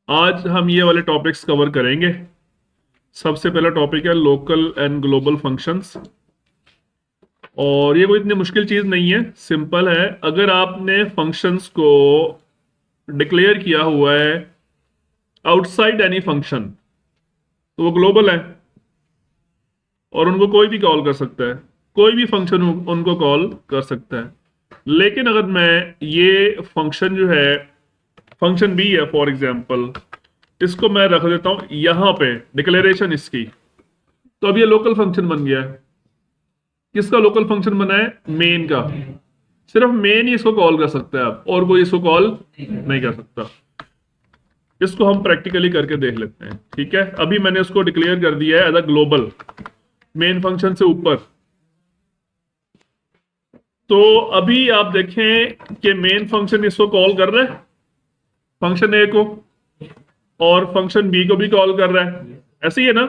आज हम ये वाले टॉपिक्स कवर करेंगे। सबसे पहला टॉपिक है लोकल एंड ग्लोबल फंक्शंस। और ये कोई इतनी मुश्किल चीज नहीं है, सिंपल है। अगर आपने फंक्शंस को डिक्लेयर किया हुआ है आउटसाइड एनी फंक्शन तो वो ग्लोबल है और उनको कोई भी कॉल कर सकता है। कोई भी फंक्शन उनको कॉल कर सकता है। लेकिन अगर मैं ये फंक्शन जो है, फंक्शन बी है फॉर एग्जांपल, इसको मैं रख देता हूं यहां पे डिक्लेरेशन इसकी, तो अब ये लोकल फंक्शन बन गया है। किसका लोकल फंक्शन बना है? मेन का। सिर्फ मेन ही इसको कॉल कर सकता है आप, और कोई इसको कॉल नहीं कर सकता। इसको हम प्रैक्टिकली करके देख लेते हैं। ठीक है, अभी मैंने उसको डिक्लेयर कर दिया है as a global, main function से ऊपर। तो अभी आप देखें कि मेन फंक्शन इसको कॉल कर रहा है, फंक्शन ए को, और फंक्शन बी को भी कॉल कर रहा है। ऐसे ही है ना?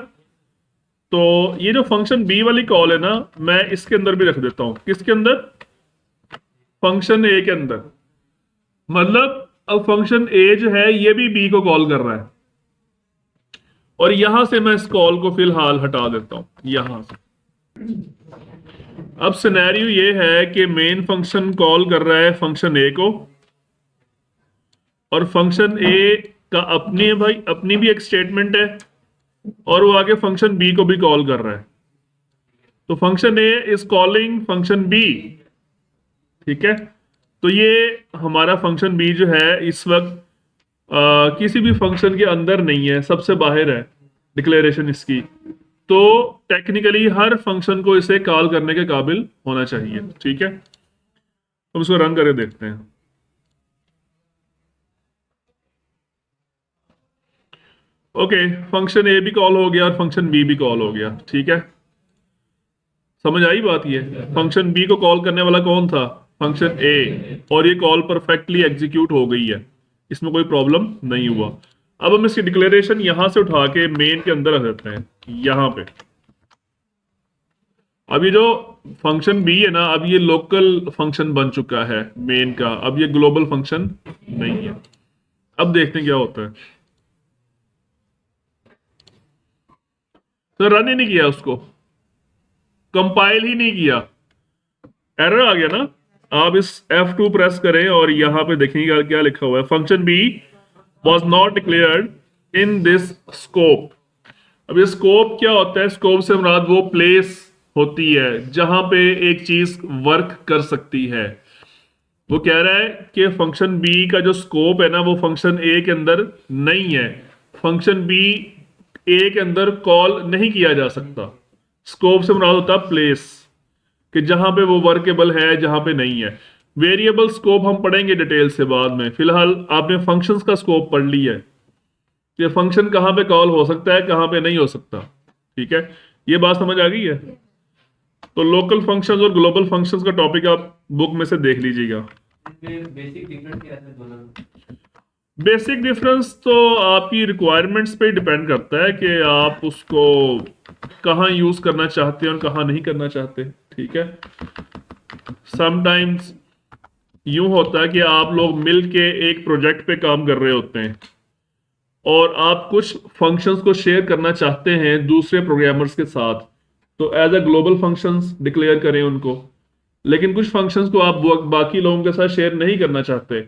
तो ये जो फंक्शन बी वाली कॉल है ना, मैं इसके अंदर भी रख देता हूं। किसके अंदर? फंक्शन ए के अंदर। मतलब अब फंक्शन ए जो है ये भी बी को कॉल कर रहा है, और यहां से मैं इस कॉल को फिलहाल हटा देता हूं यहां से। अब सिनेरियो ये है कि मेन फंक्शन कॉल कर रहा है फंक्शन ए को, और फंक्शन ए का अपनी भाई अपनी भी एक स्टेटमेंट है, और वो आगे फंक्शन बी को भी कॉल कर रहा है। तो function A is calling function B. ठीक है, तो ये हमारा फंक्शन बी जो है इस वक्त किसी भी फंक्शन के अंदर नहीं है, सबसे बाहर है डिक्लेरेशन इसकी। तो टेक्निकली हर फंक्शन को इसे कॉल करने के काबिल होना चाहिए। ठीक है, हम इसको रन करके देखते हैं। ओके, फंक्शन ए भी कॉल हो गया और फंक्शन बी भी कॉल हो गया। ठीक है, समझ आई बात? ये फंक्शन बी को कॉल करने वाला कौन था? फंक्शन ए, और ये कॉल परफेक्टली एग्जीक्यूट हो गई है, इसमें कोई प्रॉब्लम नहीं हुआ। अब हम इसकी डिक्लेरेशन यहां से उठा के मेन के अंदर रख देते हैं यहां पे। अब ये जो फंक्शन बी है ना, अब ये लोकल फंक्शन बन चुका है मेन का, अब ये ग्लोबल फंक्शन नहीं है। अब देखते हैं क्या होता है। तो रन ही नहीं किया उसको, कंपाइल ही नहीं किया, एरर आ गया ना। आप इस F2 प्रेस करें और यहां पे देखेंगे क्या लिखा हुआ है, function B was not declared in this scope. अब ये स्कोप क्या होता है? स्कोप से मुराद वो प्लेस होती है जहां पे एक चीज वर्क कर सकती है। वो कह रहा है कि फंक्शन बी का जो स्कोप है ना, वो फंक्शन ए के अंदर नहीं है। फंक्शन बी ए के अंदर कॉल नहीं किया जा सकता। स्कोप से मुराद होता है प्लेस, कि जहां पे वो वर्केबल है, जहां पे नहीं है। वेरिएबल स्कोप हम पढ़ेंगे डिटेल से बाद में। फिलहाल आपने फंक्शंस का स्कोप पढ़ लिया है कि फंक्शन कहां पे कॉल हो सकता है, कहां पे नहीं हो सकता। ठीक है, ये बात समझ आ गई है? तो लोकल फंक्शंस और ग्लोबल फंक्शंस का टॉपिक आप बुक में से देख लीजिएगा। बेसिक डिफरेंस क्या है दोनों में? बेसिक डिफरेंस तो आपकी रिक्वायरमेंट्स पे डिपेंड करता है कि आप उसको कहाँ यूज करना चाहते हैं और कहाँ नहीं करना चाहते। ठीक है, समटाइम्स यूं होता है कि आप लोग मिल के एक प्रोजेक्ट पे काम कर रहे होते हैं, और आप कुछ फंक्शंस को शेयर करना चाहते हैं दूसरे प्रोग्रामर्स के साथ, तो as a global functions declare करें उनको। लेकिन कुछ फंक्शंस को आप बाकी लोगों के साथ शेयर नहीं करना चाहते,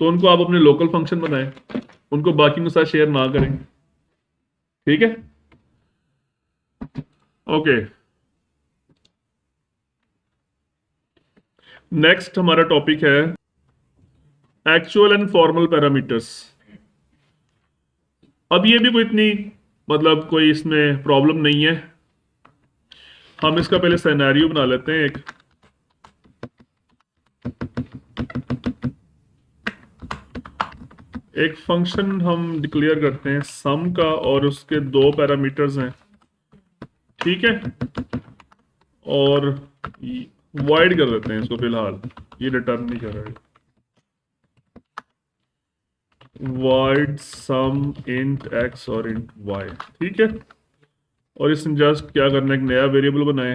तो उनको आप अपने लोकल फंक्शन बनाएं, उनको बाकी के साथ शेयर ना करें। ठीक है, ओके। नेक्स्ट हमारा टॉपिक है एक्चुअल एंड फॉर्मल पैरामीटर्स। अब ये भी कोई इतनी मतलब कोई इसमें प्रॉब्लम नहीं है। हम इसका पहले सिनेरियो बना लेते हैं एक। एक फंक्शन हम डिक्लेयर करते हैं सम का, और उसके दो पैरामीटर्स हैं। ठीक है, और वाइड कर देते हैं इसको फिलहाल, ये रिटर्न नहीं कर रहा है। वाइड सम इंट एक्स और इंट वाई। ठीक है, और इसमें जस्ट क्या करना है, एक नया वेरिएबल बनाएं,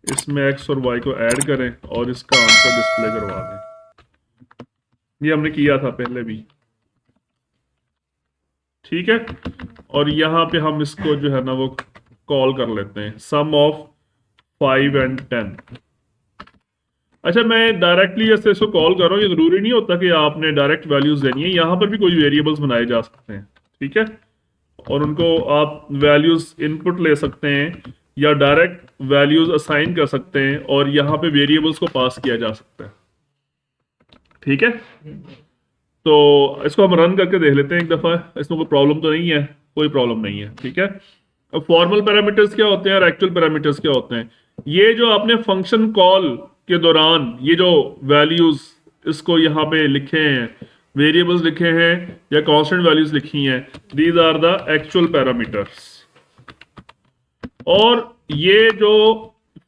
इसमें एक्स और वाई को ऐड करें और इसका आंसर डिस्प्ले करवा दें। ये हमने किया था पहले भी। ठीक है, और यहाँ पे हम इसको जो है ना वो कॉल कर लेते हैं सम ऑफ 5 and 10। अच्छा, मैं डायरेक्टली जैसे इसको कॉल कर रहा हूँ, ये जरूरी नहीं होता कि आपने डायरेक्ट वैल्यूज देनी है, यहाँ पर भी कोई वेरिएबल्स बनाए जा सकते हैं। ठीक है, और उनको आप वैल्यूज इनपुट ले सकते हैं या डायरेक्ट वैल्यूज असाइन कर सकते हैं और यहाँ पे वेरिएबल्स को पास किया जा सकता है। ठीक है, तो इसको हम रन करके देख लेते हैं एक दफा, इसमें कोई प्रॉब्लम तो नहीं है, कोई प्रॉब्लम नहीं है। ठीक है, अब फॉर्मल पैरामीटर्स क्या होते हैं और एक्चुअल पैरामीटर्स क्या होते हैं? ये जो आपने फंक्शन कॉल के दौरान ये जो वैल्यूज इसको यहाँ पे लिखे हैं, वेरिएबल्स लिखे हैं या कांस्टेंट वैल्यूज लिखी हैं, these are the actual parameters. और ये जो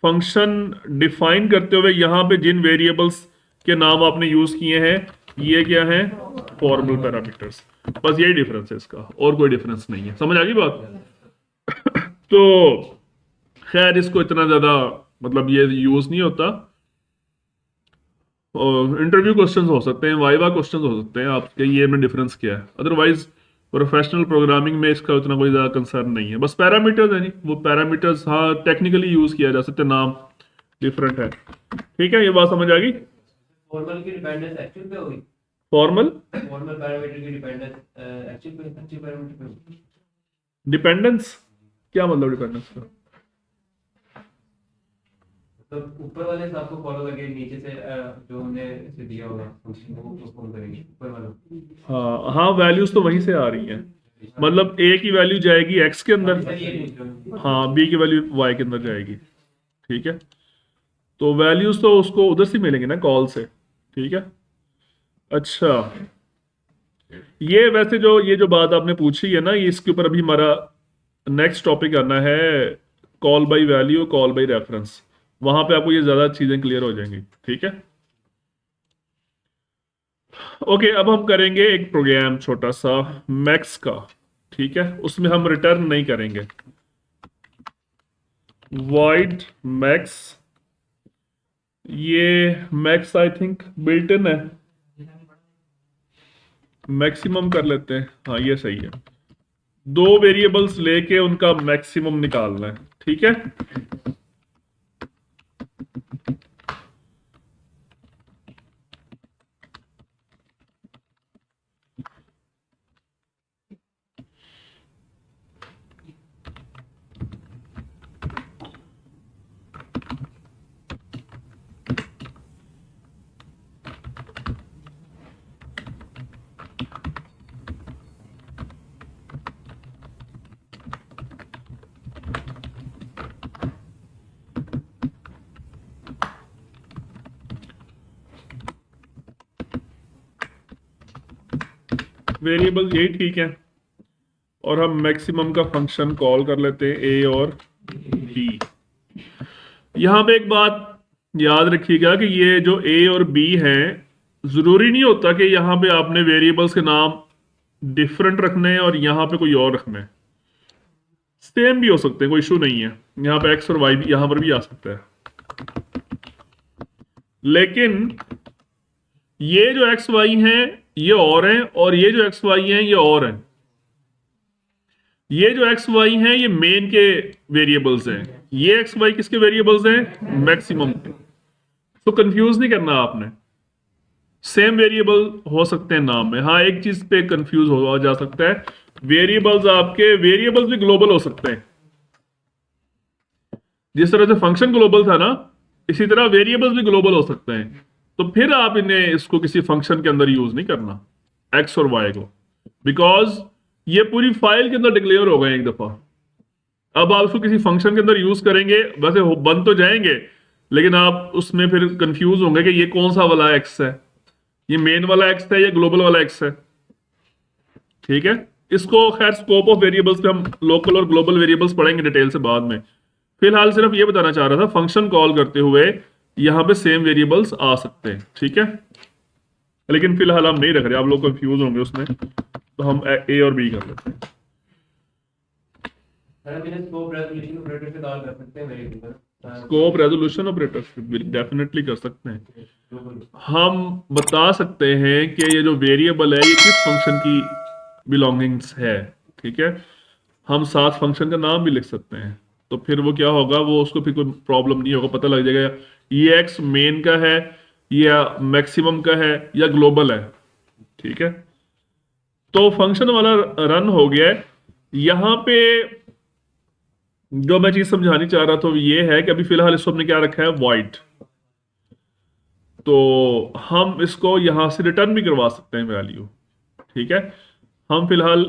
फंक्शन डिफाइन करते हुए यहाँ पे जिन वेरिएबल्स के नाम आपने यूज किए हैं, ये क्या है? Formal parameters. बस यही डिफरेंस है इसका, और कोई डिफरेंस नहीं है। समझ आ गई बात? तो खैर इसको इतना ज्यादा मतलब ये यूज नहीं होता। इंटरव्यू क्वेश्चंस हो सकते हैं, वाइवा क्वेश्चंस हो सकते हैं आपके, ये में डिफरेंस क्या है। अदरवाइज प्रोफेशनल प्रोग्रामिंग में इसका उतना कोई ज्यादा कंसर्न नहीं है। बस पैरामीटर्स है, नहीं वो पैरामीटर्स हाँ टेक्निकली यूज किया जा सकते, नाम डिफरेंट है। ठीक है, ये बात समझ आ गई? फॉर्मल की डिपेंडेंस एक्चुअल पे होगी, फॉर्मल पैरामीटर की डिपेंडेंस एक्चुअल पैरामीटर पे होगी। डिपेंडेंस क्या मतलब? डिपेंडेंस का तो ऊपर वाले से आपको फॉलो करके नीचे से जो हमने इसे दिया होगा फंक्शन वो फॉलो करेंगे ऊपर वाला। हाँ हाँ, वैल्यूज तो वहीं से आ रही हैं, मतलब a की वैल्यू जाएगी x के अंदर, हाँ b की वैल्यू y के अंदर जाएगी। ठीक है, तो वैल्यूज तो उसको उधर से मिलेंगे ना, कॉल से। ठीक है, अच्छा ये वैसे जो ये जो बात आपने पूछी है ना, ये इसके ऊपर अभी हमारा नेक्स्ट टॉपिक आना है, call by value, call by reference. वहां पे आपको ये ज्यादा चीजें क्लियर हो जाएंगी। ठीक है, ओके, अब हम करेंगे एक प्रोग्राम छोटा सा मैक्स का। ठीक है, उसमें हम रिटर्न नहीं करेंगे, void max। ये max I think built in है, मैक्सिमम कर लेते हैं। हाँ ये सही है, दो वेरिएबल्स लेके उनका मैक्सिमम निकालना है। ठीक है, वेरिएबल यही ठीक है, और हम मैक्सिमम का फंक्शन कॉल कर लेते हैं ए और बी। यहां पे एक बात याद रखिएगा कि ये जो ए और बी है, जरूरी नहीं होता कि यहां पे आपने वेरिएबल्स के नाम डिफरेंट रखने हैं और यहां पे कोई और रखना है, सेम भी हो सकते हैं, कोई इशू नहीं है। यहां पे एक्स और वाई भी यहां पर भी आ सकता है, लेकिन ये जो एक्स वाई हैं ये और हैं, और ये जो एक्स वाई हैं ये और हैं। ये जो एक्स वाई हैं ये मेन के वेरिएबल्स हैं, ये एक्स वाई किसके वेरिएबल्स हैं? मैक्सिमम के। तो कंफ्यूज नहीं करना आपने, सेम वेरिएबल हो सकते हैं नाम में। हाँ, एक चीज पे कंफ्यूज हो जा सकता है, वेरिएबल्स आपके वेरिएबल्स भी ग्लोबल हो सकते हैं। जिस तरह से फंक्शन ग्लोबल था ना, इसी तरह वेरिएबल्स भी ग्लोबल हो सकते हैं। तो फिर आप इन्हें इसको किसी फंक्शन के अंदर यूज नहीं करना, एक्स और वाई को, बिकॉज ये पूरी फाइल के अंदर डिक्लेयर हो गए एक दफा। अब आप उसको किसी फंक्शन के अंदर यूज करेंगे, वैसे बन तो जाएंगे, लेकिन आप उसमें फिर कंफ्यूज होंगे कि ये कौन सा वाला एक्स है, ये मेन वाला एक्स है या ग्लोबल वाला एक्स है। ठीक है, इसको खैर स्कोप ऑफ वेरिएबल्स पे हम लोकल और ग्लोबल वेरिएबल्स पढ़ेंगे डिटेल से बाद में। फिलहाल सिर्फ ये बताना चाह रहा था, फंक्शन कॉल करते हुए यहां पे सेम वेरिएबल्स आ सकते हैं। ठीक है, लेकिन फिलहाल हम नहीं रख रहे, आप लोग कंफ्यूज होंगे उसमें, तो हम ए और बी कर लेते हैं। स्कोप रेजोल्यूशन ऑपरेटर से कॉल कर सकते हैं वेरिएबल पर। स्कोप रेजोल्यूशन ऑपरेटर डेफिनेटली कर सकते हैं। हम बता सकते हैं कि ये जो वेरिएबल है ये किस फंक्शन की बिलोंगिंग्स है। ठीक है, हम साथ फंक्शन का नाम भी लिख सकते हैं, तो फिर वो क्या होगा, वो उसको फिर कोई प्रॉब्लम नहीं होगा, पता लग जाएगा ये एक्स मेन का है या मैक्सिमम का है या ग्लोबल है। ठीक है, तो फंक्शन वाला रन हो गया है। यहां पे जो मैं चीज समझानी चाह रहा था वो ये है कि अभी फिलहाल इसको हमने क्या रखा है, वॉइड। तो हम इसको यहां से रिटर्न भी करवा सकते हैं वैल्यू। ठीक है, हम फिलहाल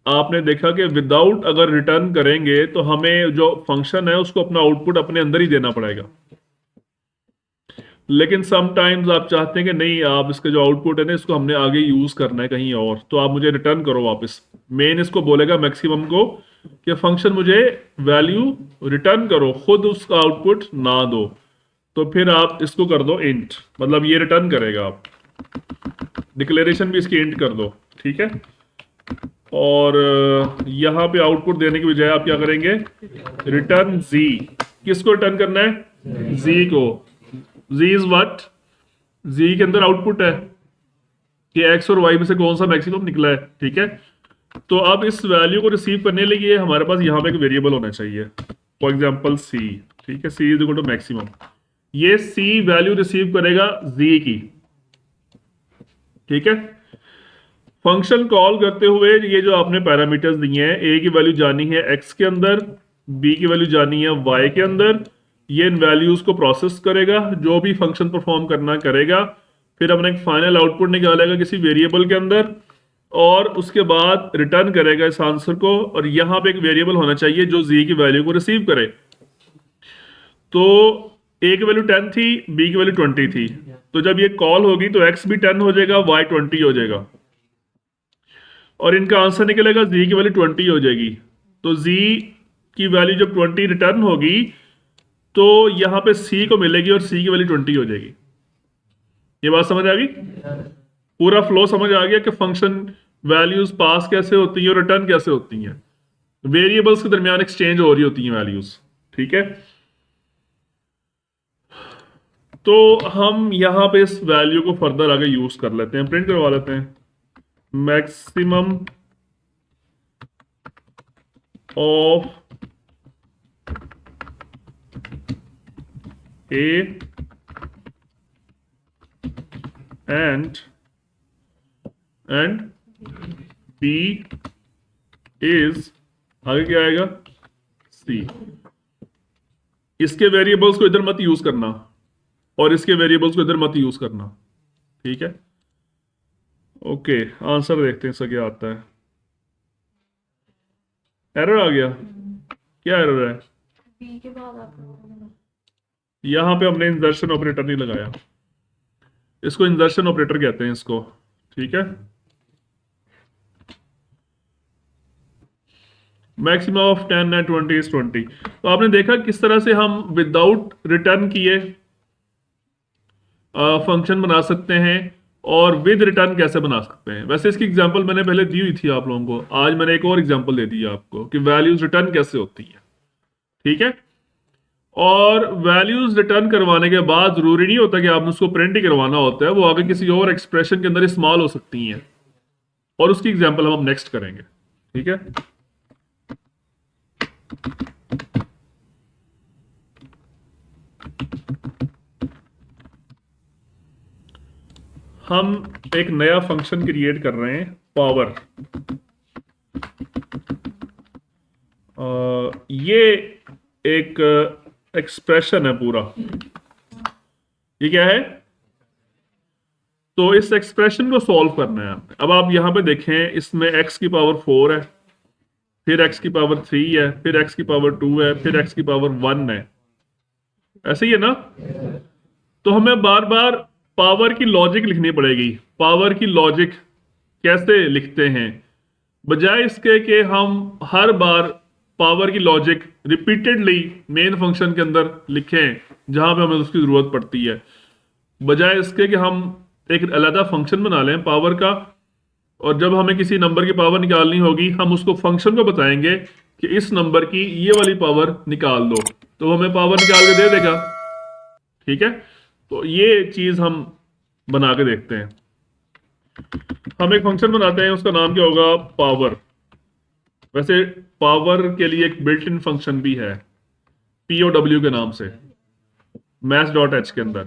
आपने देखा कि विदाउट अगर रिटर्न करेंगे तो हमें जो फंक्शन है उसको अपना आउटपुट अपने अंदर ही देना पड़ेगा। लेकिन समटाइम्स आप चाहते हैं कि नहीं, आप इसका जो आउटपुट है ना इसको हमने आगे यूज करना है कहीं और, तो आप मुझे रिटर्न करो वापस। मेन इसको बोलेगा मैक्सिमम को कि फंक्शन मुझे वैल्यू रिटर्न करो, खुद उसका आउटपुट ना दो। तो फिर आप इसको कर दो इंट, मतलब ये रिटर्न करेगा। आप डिक्लेरेशन भी इसकी इंट कर दो। ठीक है, और यहाँ पे आउटपुट देने की बजाय आप क्या करेंगे, रिटर्न जी। किसको रिटर्न करना है, जी को। जी इज व्हाट, जी के अंदर आउटपुट है कि एक्स और वाई में से कौन सा मैक्सिमम निकला है। ठीक है, तो अब इस वैल्यू को रिसीव करने के लिए हमारे पास यहाँ पे एक वेरिएबल होना चाहिए, फॉर एग्जांपल सी। ठीक है, C is equal to maximum. ये सी वैल्यू रिसीव करेगा जी की। ठीक है, फंक्शन कॉल करते हुए ये जो आपने पैरामीटर्स दिए हैं, ए की वैल्यू जानी है एक्स के अंदर, बी की वैल्यू जानी है वाई के अंदर, ये इन वैल्यूज को प्रोसेस करेगा, जो भी फंक्शन परफॉर्म करना करेगा, फिर अपना एक फाइनल आउटपुट निकालेगा किसी वेरिएबल के अंदर, और उसके बाद रिटर्न करेगा इस आंसर को। और यहां पे एक वेरिएबल होना चाहिए जो जी की वैल्यू को रिसीव करे। तो ए की वैल्यू 10 थी, बी की वैल्यू 20 थी, तो जब ये कॉल होगी तो एक्स भी 10 हो जाएगा, वाई 20 हो जाएगा, और इनका आंसर निकलेगा जी की वैल्यू 20 हो जाएगी। तो जी की वैल्यू जब 20 रिटर्न होगी तो यहां पे सी को मिलेगी और सी की वैल्यू 20 हो जाएगी। ये बात समझ आ गई, पूरा फ्लो समझ आ गया कि फंक्शन वैल्यूज पास कैसे होती हैं और रिटर्न कैसे होती हैं, वेरिएबल्स के दरमियान एक्सचेंज हो रही होती हैं वैल्यूज। ठीक है, तो हम यहां पे इस वैल्यू को फर्दर आगे यूज कर लेते हैं, प्रिंट करवा लेते हैं। Maximum of A and B is, आगे क्या आएगा, सी। इसके वेरिएबल्स को इधर मत यूज करना और इसके वेरिएबल्स को इधर मत यूज करना। ठीक है, ओके, आंसर देखते हैं इसका क्या आता है। एरर आ गया, क्या एरर है, बी के बाद आपको यहां पे हमने इंसर्शन ऑपरेटर नहीं लगाया, इसको इंसर्शन ऑपरेटर कहते हैं इसको। ठीक है, मैक्सिमम ऑफ 10 एंड 20 इज 20। तो आपने देखा किस तरह से हम विदाउट रिटर्न किए फंक्शन बना सकते हैं, और विद रिटर्न कैसे बना सकते हैं। वैसे इसकी एग्जांपल मैंने पहले दी हुई थी आप लोगों को, आज मैंने एक और एग्जांपल दे दी है आपको कि वैल्यूज रिटर्न कैसे होती है। ठीक है, और वैल्यूज रिटर्न करवाने के बाद जरूरी नहीं होता कि आपने उसको प्रिंट ही करवाना होता है, वो आगे किसी और एक्सप्रेशन के अंदर इस्तेमाल हो सकती हैं, और उसकी एग्जांपल हम नेक्स्ट करेंगे। ठीक है, हम एक नया फंक्शन क्रिएट कर रहे हैं, पावर। ये एक एक्सप्रेशन है पूरा, ये क्या है, तो इस एक्सप्रेशन को सॉल्व करना है। अब आप यहां पे देखें, इसमें x की पावर 4 है, फिर x की पावर 3 है, फिर x की पावर 2 है, फिर x की पावर 1 है, ऐसे ही है ना। तो हमें बार बार पावर की लॉजिक लिखनी पड़ेगी। पावर की लॉजिक कैसे लिखते हैं, बजाय इसके कि हम हर बार पावर की लॉजिक रिपीटेडली मेन फंक्शन के अंदर लिखें जहां पे हमें उसकी जरूरत पड़ती है, बजाय इसके कि हम एक अलग फंक्शन बना लें पावर का, और जब हमें किसी नंबर की पावर निकालनी होगी हम उसको फंक्शन को बताएंगे कि इस नंबर की ये वाली पावर निकाल दो, तो हमें पावर निकाल के दे देगा। ठीक है, तो ये चीज हम बना के देखते हैं। हम एक फंक्शन बनाते हैं, उसका नाम क्या होगा, पावर। वैसे पावर के लिए एक बिल्ट इन फंक्शन भी है POW के नाम से, mass.h के अंदर।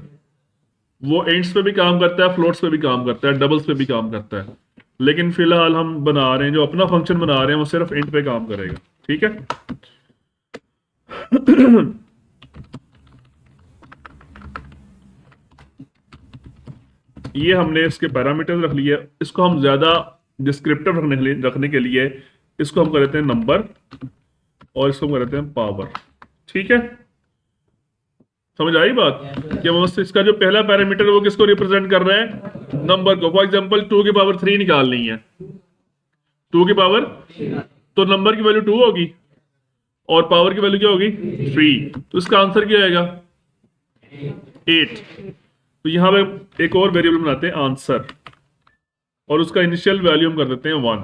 वो इंट्स पे भी काम करता है, फ्लोट्स पे भी काम करता है, डबल्स पे भी काम करता है, लेकिन फिलहाल हम बना रहे हैं, जो अपना फंक्शन बना रहे हैं वो सिर्फ इंट पे काम करेगा। ठीक है। ये हमने इसके पैरामीटर्स रख लिए। इसको हम ज्यादा डिस्क्रिप्टिव रखने के लिए इसको हम कर देते हैं नंबर और इसको हम कर देते हैं पावर। ठीक है, समझ आई बात? कि वो इसका जो पहला पैरामीटर है वो किसको रिप्रेजेंट कर रहा है? नंबर को। फॉर एग्जांपल 2 की पावर 3 निकालनी है, 2 की पावर, तो नंबर की वैल्यू 2 होगी और पावर की वैल्यू क्या होगी? 3। तो इसका आंसर क्या आएगा? 8। तो यहां पे एक और वेरिएबल बनाते हैं आंसर और उसका इनिशियल वैल्यू हम कर देते हैं 1।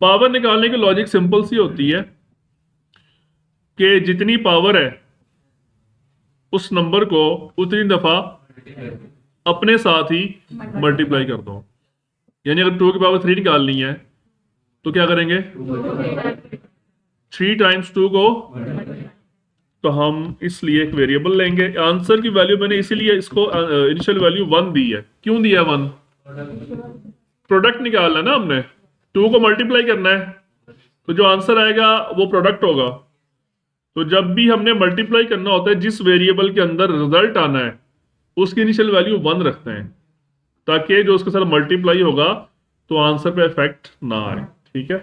पावर निकालने की लॉजिक सिंपल सी होती है कि जितनी पावर है उस नंबर को उतनी दफा अपने साथ ही मल्टीप्लाई कर दो। यानी अगर 2 की पावर 3 निकालनी है तो क्या करेंगे? 3 टाइम्स 2 को, तो हम इसलिए एक वेरिएबल लेंगे। आंसर की वैल्यू मैंने इसीलिए इसको इनिशियल वैल्यू 1 दी है। क्यों दिया 1? प्रोडक्ट निकालना है ना हमने, 2 को मल्टीप्लाई करना है, तो जो आंसर आएगा वो प्रोडक्ट होगा। तो जब भी हमने मल्टीप्लाई करना होता है, जिस वेरिएबल के अंदर रिजल्ट आना है उसकी इनिशियल वैल्यू 1 रखते हैं, ताकि जो उसके साथ मल्टीप्लाई होगा तो आंसर पे इफेक्ट ना आए। ठीक है।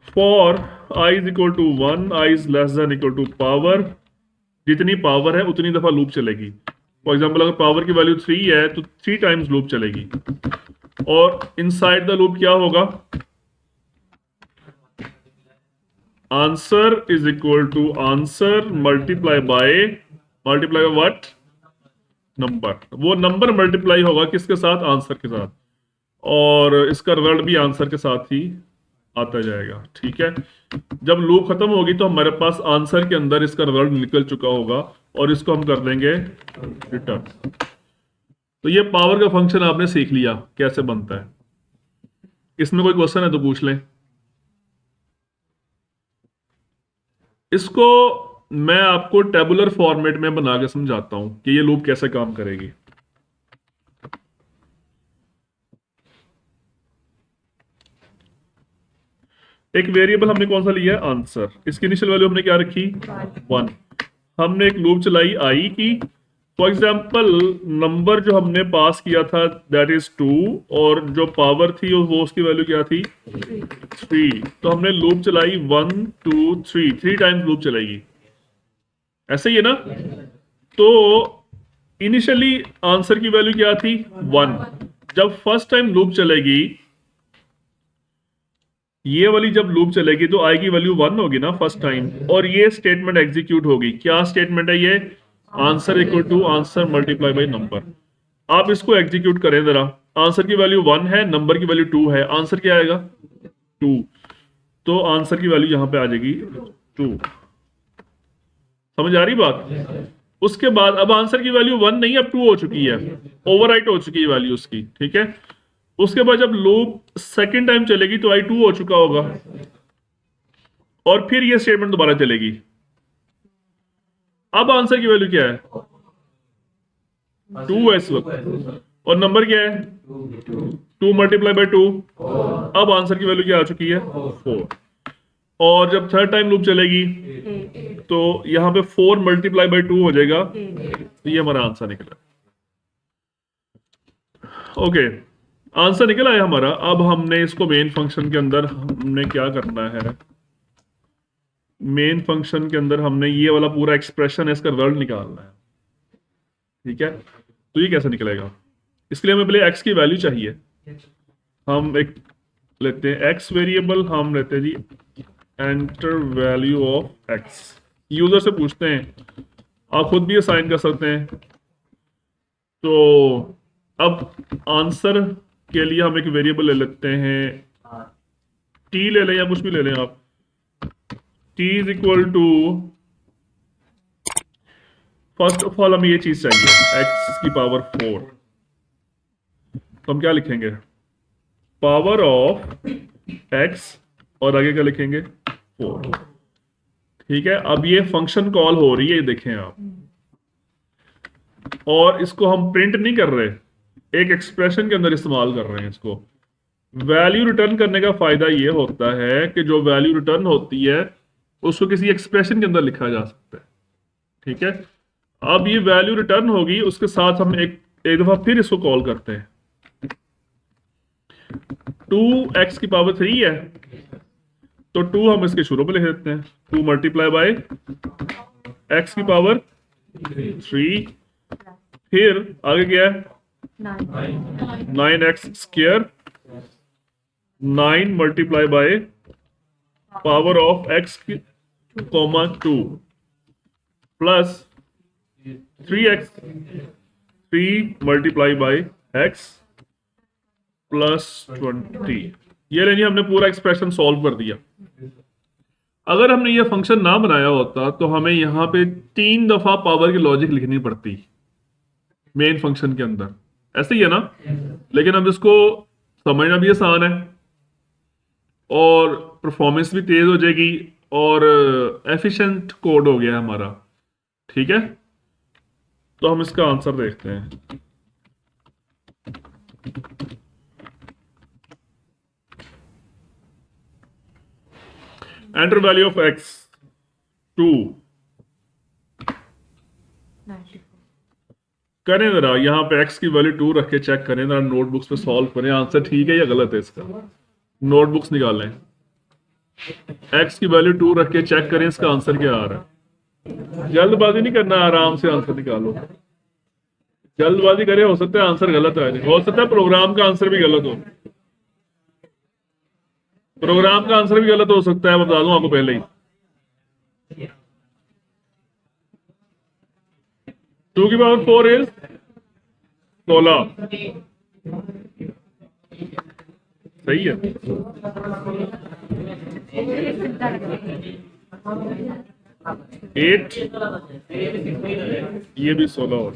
For i is equal to 1, i is less than equal to power, जितनी पावर है उतनी दफा लूप चलेगी। फॉर एग्जाम्पल अगर पावर की वैल्यू 3 है तो 3 टाइम्स लूप चलेगी। और इनसाइड द लूप क्या होगा? Answer is equal to answer multiply by what? Number. वो नंबर मल्टीप्लाई होगा किसके साथ? आंसर के साथ, और इसका रिजल्ट भी आंसर के साथ ही आता जाएगा। ठीक है। जब लूप खत्म होगी तो हमारे पास आंसर के अंदर इसका रिजल्ट निकल चुका होगा और इसको हम कर देंगे रिटर्न। तो ये पावर का फंक्शन आपने सीख लिया कैसे बनता है। इसमें कोई क्वेश्चन है तो पूछ लें। इसको मैं आपको टेबुलर फॉर्मेट में बना के समझाता हूं कि ये लूप कैसे काम करेगी। एक वेरिएबल हमने कौन सा लिया है? आंसर। इसकी इनिशियल वैल्यू हमने क्या रखी? 1। हमने एक लूप चलाई आई की। फॉर एग्जाम्पल नंबर जो हमने पास किया था दैट इज 2, और जो पावर थी वो उसकी वैल्यू क्या थी? 3। तो हमने लूप चलाई 1 2 3, 3 टाइम्स लूप चलेगी। ऐसे ही है ना? तो इनिशियली आंसर की वैल्यू क्या थी? 1। जब फर्स्ट टाइम लूप चलेगी, ये वाली जब लूप चलेगी तो आई की वैल्यू 1 होगी ना फर्स्ट टाइम, और ये स्टेटमेंट एग्जीक्यूट होगी। क्या स्टेटमेंट है ये? Answer equal to answer multiply by number. आप इसको एग्जीक्यूट करें जरा। आंसर की वैल्यू 1 है, नंबर की वैल्यू 2 है, आंसर क्या आएगा? 2। तो आंसर की वैल्यू यहां पे आ जाएगी 2। समझ आ रही बात? उसके बाद अब आंसर की वैल्यू 1 नहीं, अब 2 हो चुकी है, ओवरराइट हो चुकी है वैल्यू उसकी। ठीक है। उसके बाद जब लूप सेकंड टाइम चलेगी तो i 2 हो चुका होगा, और फिर ये स्टेटमेंट दोबारा चलेगी। अब आंसर की वैल्यू क्या है? 2 है इस वक्त, और नंबर क्या है? 2 मल्टीप्लाई बाय 2। अब आंसर की वैल्यू क्या आ चुकी है? 4। और जब थर्ड टाइम लूप चलेगी तो यहां पे 4 मल्टीप्लाई बाय 2 हो जाएगा। तो ये हमारा आंसर निकला। ओके, आंसर निकल आया हमारा। अब हमने इसको मेन फंक्शन के अंदर हमने क्या करना है? मेन फंक्शन के अंदर हमने ये वाला पूरा एक्सप्रेशन है, इसका रिजल्ट निकालना है। ठीक है। तो ये कैसे निकलेगा? इसके लिए हमें पहले x की वैल्यू चाहिए। हम एक लेते हैं x वेरिएबल, हम लेते हैं जी enter value of x। User से पूछते हैं, आप खुद भी असाइन कर सकते हैं। तो अब आंसर के लिए हम एक वेरिएबल ले लेते हैं, t ले लें या कुछ भी ले लें आप। t is equal to, first of all हमें ये चीज चाहिए x की पावर 4। तो हम क्या लिखेंगे? पावर ऑफ x और आगे क्या लिखेंगे 4। ठीक है, अब ये फंक्शन कॉल हो रही है, ये देखें आप, और इसको हम प्रिंट नहीं कर रहे, एक एक्सप्रेशन के अंदर इस्तेमाल कर रहे हैं इसको। वैल्यू रिटर्न करने का फायदा ये होता है कि जो वैल्यू रिटर्न होती है उसको किसी एक्सप्रेशन के अंदर लिखा जा सकता है। ठीक है, अब ये वैल्यू रिटर्न होगी, उसके साथ हम एक दफा फिर इसको कॉल करते हैं। 2x की पावर 3 है, तो 2 हम इसके शुरू में लिख देते हैं, 2 मल्टीप्लाई बाय x की पावर 3, फिर आगे क्या है 9x square, 9 multiply by power of x की comma 2 plus 3x, 3 multiply by x plus 20। ये लेनी हमने पूरा एक्सप्रेशन सॉल्व कर दिया। अगर हमने ये फंक्शन ना बनाया होता तो हमें यहां पे 3 दफा पावर की लॉजिक लिखनी पड़ती मेन फंक्शन के अंदर, ऐसे ही है ना। लेकिन अब इसको समझना भी आसान है और परफॉर्मेंस भी तेज हो जाएगी और एफिशिएंट कोड हो गया हमारा। ठीक है, तो हम इसका आंसर देखते हैं। एंटर वैल्यू ऑफ x 2 करें जरा, यहां पे x की वैल्यू 2 रख के चेक करें जरा, नोटबुक्स पे सॉल्व करें, आंसर ठीक है या गलत है इसका। नोटबुक्स निकालें, x की वैल्यू 2 रख के चेक करें इसका आंसर क्या आ रहा है। जल्दबाजी नहीं करना, आराम से आंसर निकालो। जल्दबाजी करे, हो सकता है आंसर गलत आ जाए, हो सकता है प्रोग्राम का आंसर भी गलत हो, प्रोग्राम का आंसर भी गलत हो सकता है, मैं बता दूं आपको पहले ही। 2 की पावर 4 इज 16, सही है। 8, ये भी 16 हो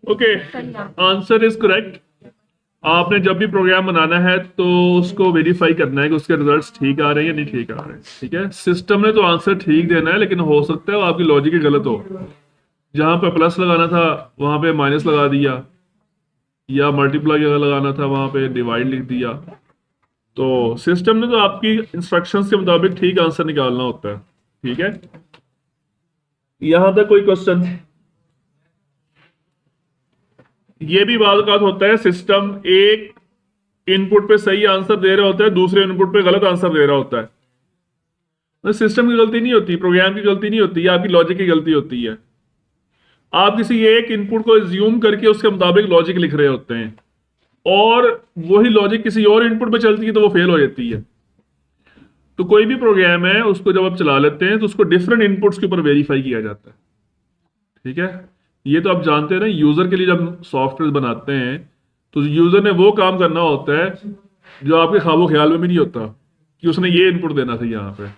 ओके, आंसर इज करेक्ट। आपने जब भी प्रोग्राम बनाना है तो उसको वेरीफाई करना है कि उसके रिजल्ट्स ठीक आ रहे हैं या नहीं ठीक आ रहे हैं। ठीक है, सिस्टम ने तो आंसर ठीक देना है, लेकिन हो सकता है वो आपकी लॉजिक ही गलत हो, जहां पे प्लस लगाना था वहां पे माइनस लगा दिया, या मल्टीप्लाई लगाना था वहां पे डिवाइड लिख दिया। तो सिस्टम ने तो आपकी इंस्ट्रक्शंस के मुताबिक ठीक आंसर निकालना होता है। ठीक है, यहां तक कोई क्वेश्चन? ये भी बात होता है, सिस्टम एक इनपुट पे सही आंसर दे रहा होता है, दूसरे इनपुट पे गलत आंसर दे रहा होता है। तो सिस्टम की गलती नहीं होती, प्रोग्राम की गलती नहीं होती, आपकी लॉजिक की गलती होती है। आप किसी एक इनपुट को ज्यूम करके उसके मुताबिक लॉजिक लिख रहे होते हैं और वही लॉजिक किसी और इनपुट पे चलती है तो वो फेल हो जाती है। तो कोई भी प्रोग्राम है उसको जब आप चला लेते हैं तो उसको डिफरेंट इनपुट्स के ऊपर वेरीफाई किया जाता है। ठीक है, ये तो आप जानते हैं ना, यूजर के लिए जब सॉफ्टवेयर बनाते हैं तो यूजर ने वो काम करना होता है जो आपके ख्वाबो ख्याल में भी नहीं होता कि उसने ये इनपुट देना था यहाँ पे।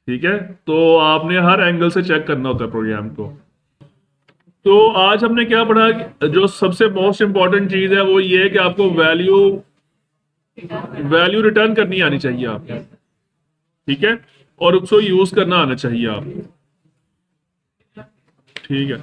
ठीक है, तो आपने हर एंगल से चेक करना होता है प्रोग्राम को। तो आज हमने क्या पढ़ा, जो सबसे मोस्ट इंपॉर्टेंट चीज है वो ये है कि आपको वैल्यू रिटर्न करनी आनी चाहिए आपको। ठीक है, और उसको यूज करना आना चाहिए आप। ठीक है।